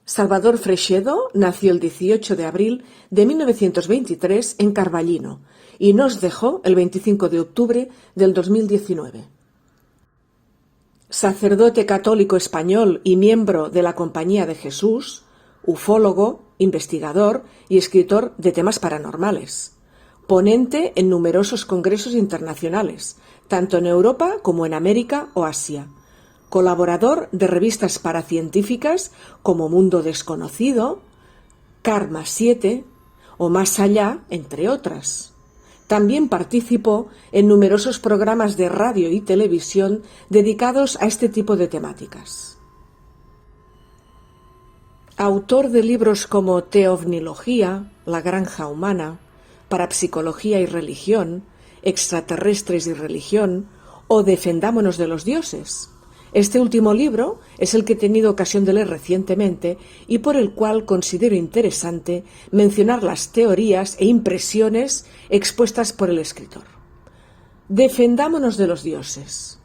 Salvador Freixedo nació el 18 de abril de 1923 en Carballino y nos dejó el 25 de octubre del 2019. Sacerdote católico español y miembro de la Compañía de Jesús, ufólogo, investigador y escritor de temas paranormales. Ponente en numerosos congresos internacionales, tanto en Europa como en América o Asia. Colaborador de revistas paracientíficas como Mundo Desconocido, Karma 7 o Más Allá, entre otras. También participó en numerosos programas de radio y televisión dedicados a este tipo de temáticas. Autor de libros como Teovnilogía, La Granja Humana, Parapsicología y Religión, Extraterrestres y Religión o Defendámonos de los Dioses. Este último libro es el que he tenido ocasión de leer recientemente y por el cual considero interesante mencionar las teorías e impresiones expuestas por el escritor. Defendámonos de los dioses.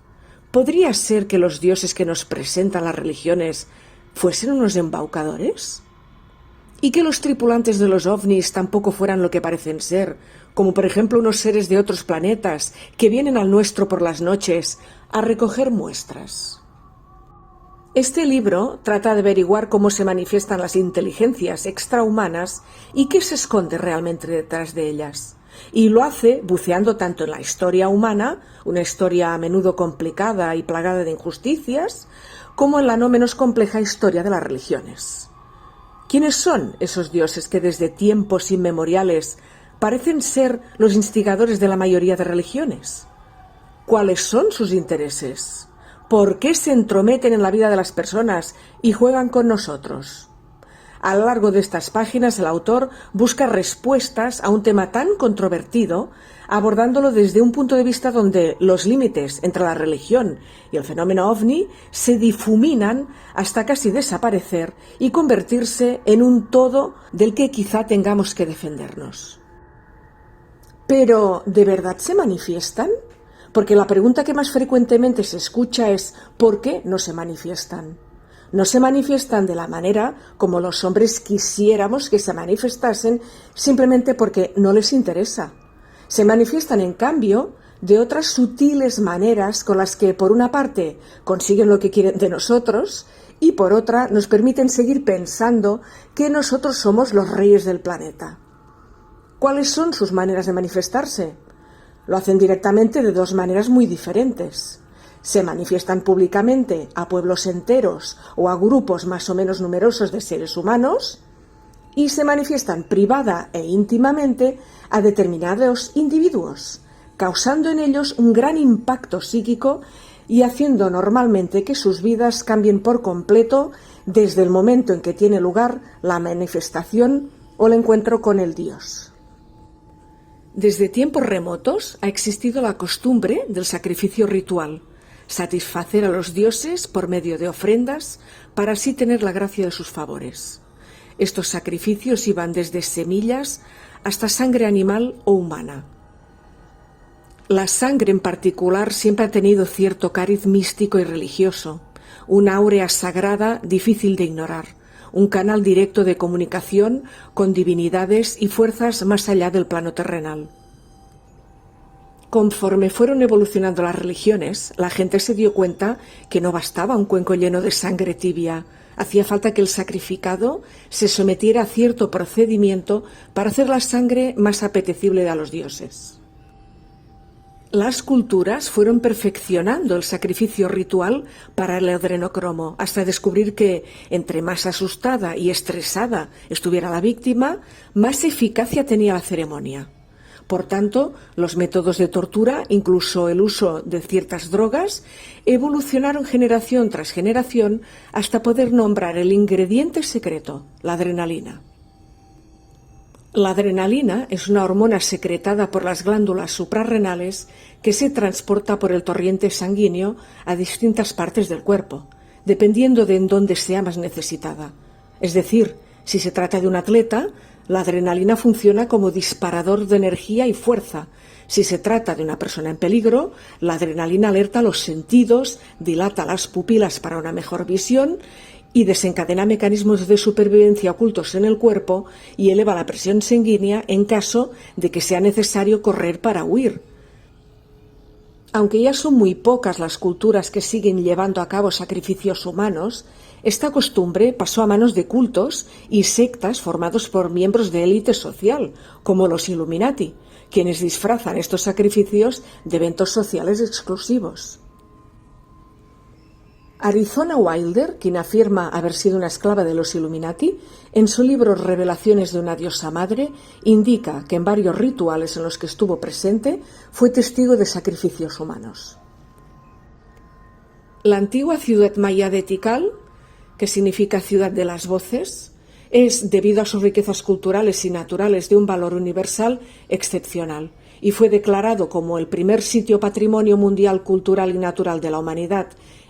¿Podría ser que los dioses que nos presentan las religiones fuesen unos embaucadores? ¿Y que los tripulantes de los ovnis tampoco fueran lo que parecen ser, como por ejemplo unos seres de otros planetas que vienen al nuestro por las noches a recoger muestras? Este libro trata de averiguar cómo se manifiestan las inteligencias extrahumanas y qué se esconde realmente detrás de ellas. Y lo hace buceando tanto en la historia humana, una historia a menudo complicada y plagada de injusticias, como en la no menos compleja historia de las religiones. ¿Quiénes son esos dioses que desde tiempos inmemoriales parecen ser los instigadores de la mayoría de religiones? ¿Cuáles son sus intereses? ¿Por qué se entrometen en la vida de las personas y juegan con nosotros? A lo largo de estas páginas el autor busca respuestas a un tema tan controvertido, abordándolo desde un punto de vista donde los límites entre la religión y el fenómeno ovni se difuminan hasta casi desaparecer y convertirse en un todo del que quizá tengamos que defendernos. ¿Pero de verdad se manifiestan? Porque la pregunta que más frecuentemente se escucha es ¿por qué no se manifiestan? No se manifiestan de la manera como los hombres quisiéramos que se manifestasen simplemente porque no les interesa. Se manifiestan, en cambio, de otras sutiles maneras con las que, por una parte, consiguen lo que quieren de nosotros y, por otra, nos permiten seguir pensando que nosotros somos los reyes del planeta. ¿Cuáles son sus maneras de manifestarse? Lo hacen directamente de dos maneras muy diferentes. Se manifiestan públicamente a pueblos enteros o a grupos más o menos numerosos de seres humanos y se manifiestan privada e íntimamente a determinados individuos, causando en ellos un gran impacto psíquico y haciendo normalmente que sus vidas cambien por completo desde el momento en que tiene lugar la manifestación o el encuentro con el Dios. Desde tiempos remotos ha existido la costumbre del sacrificio ritual, satisfacer a los dioses por medio de ofrendas para así tener la gracia de sus favores. Estos sacrificios iban desde semillas hasta sangre animal o humana. La sangre en particular siempre ha tenido cierto cariz místico y religioso, una áurea sagrada difícil de ignorar, un canal directo de comunicación con divinidades y fuerzas más allá del plano terrenal. Conforme fueron evolucionando las religiones, la gente se dio cuenta que no bastaba un cuenco lleno de sangre tibia, hacía falta que el sacrificado se sometiera a cierto procedimiento para hacer la sangre más apetecible a los dioses. Las culturas fueron perfeccionando el sacrificio ritual para el adrenocromo, hasta descubrir que, entre más asustada y estresada estuviera la víctima, más eficacia tenía la ceremonia. Por tanto, los métodos de tortura, incluso el uso de ciertas drogas, evolucionaron generación tras generación hasta poder nombrar el ingrediente secreto, la adrenalina. La adrenalina es una hormona secretada por las glándulas suprarrenales que se transporta por el torrente sanguíneo a distintas partes del cuerpo, dependiendo de en dónde sea más necesitada. Es decir, si se trata de un atleta, la adrenalina funciona como disparador de energía y fuerza. Si se trata de una persona en peligro, la adrenalina alerta los sentidos, dilata las pupilas para una mejor visión y desencadena mecanismos de supervivencia ocultos en el cuerpo y eleva la presión sanguínea en caso de que sea necesario correr para huir. Aunque ya son muy pocas las culturas que siguen llevando a cabo sacrificios humanos, esta costumbre pasó a manos de cultos y sectas formados por miembros de élite social, como los Illuminati, quienes disfrazan estos sacrificios de eventos sociales exclusivos. Arizona Wilder, quien afirma haber sido una esclava de los Illuminati, en su libro Revelaciones de una diosa madre, indica que en varios rituales en los que estuvo presente fue testigo de sacrificios humanos. La antigua ciudad maya de Tikal, que significa ciudad de las voces, es, debido a sus riquezas culturales y naturales, de un valor universal excepcional y fue declarado como el primer sitio patrimonio mundial cultural y natural de la humanidad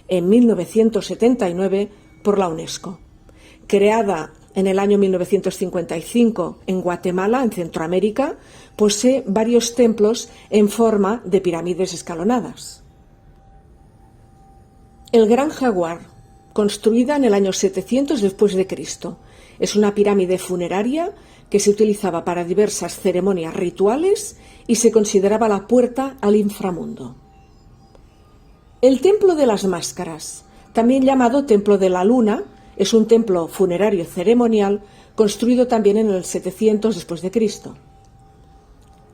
en 1979 por la UNESCO. Creada en el año 1955 en Guatemala, en Centroamérica, posee varios templos en forma de pirámides escalonadas. El Gran Jaguar, construida en el año 700 después de Cristo, es una pirámide funeraria que se utilizaba para diversas ceremonias rituales y se consideraba la puerta al inframundo. El Templo de las Máscaras, también llamado Templo de la Luna, es un templo funerario ceremonial construido también en el 700 después de Cristo.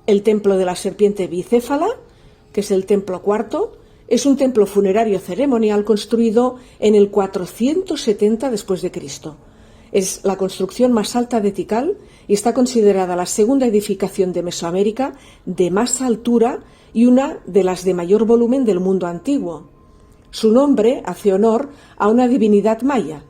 El Templo de la Serpiente Bicéfala, que es el templo cuarto, es un templo funerario ceremonial construido en el 470 después de Cristo. Es la construcción más alta de Tikal y está considerada la segunda edificación de Mesoamérica de más altura y una de las de mayor volumen del mundo antiguo. Su nombre hace honor a una divinidad maya.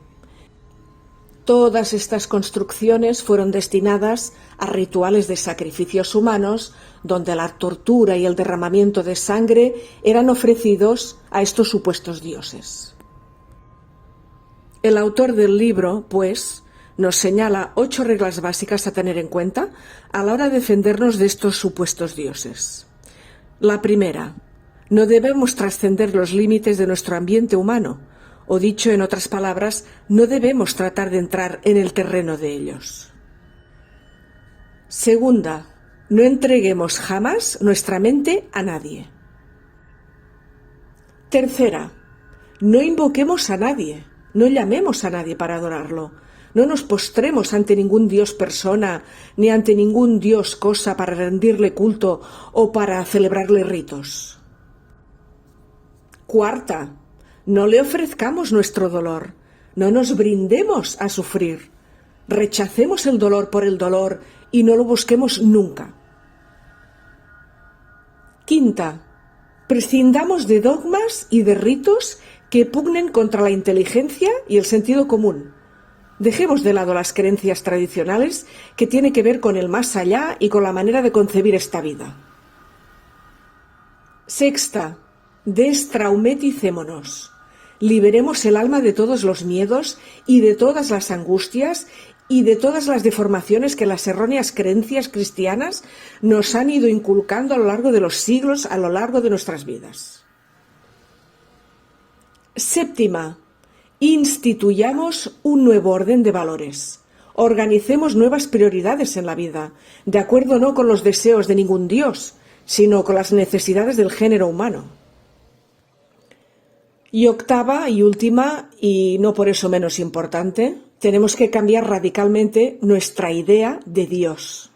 Todas estas construcciones fueron destinadas a rituales de sacrificios humanos, donde la tortura y el derramamiento de sangre eran ofrecidos a estos supuestos dioses. El autor del libro, pues, nos señala 8 reglas básicas a tener en cuenta a la hora de defendernos de estos supuestos dioses. La primera, no debemos trascender los límites de nuestro ambiente humano, o dicho en otras palabras, no debemos tratar de entrar en el terreno de ellos. Segunda, no entreguemos jamás nuestra mente a nadie. Tercera, no invoquemos a nadie, no llamemos a nadie para adorarlo, no nos postremos ante ningún dios persona, ni ante ningún dios cosa para rendirle culto o para celebrarle ritos. Cuarta, no le ofrezcamos nuestro dolor, no nos brindemos a sufrir, rechacemos el dolor por el dolor y no lo busquemos nunca. Quinta, prescindamos de dogmas y de ritos que pugnen contra la inteligencia y el sentido común. Dejemos de lado las creencias tradicionales que tienen que ver con el más allá y con la manera de concebir esta vida. Sexta, destraumeticémonos. Liberemos el alma de todos los miedos y de todas las angustias y de todas las deformaciones que las erróneas creencias cristianas nos han ido inculcando a lo largo de los siglos, a lo largo de nuestras vidas. Séptima, instituyamos un nuevo orden de valores. Organicemos nuevas prioridades en la vida, de acuerdo no con los deseos de ningún dios, sino con las necesidades del género humano. Y octava y última, y no por eso menos importante, tenemos que cambiar radicalmente nuestra idea de Dios.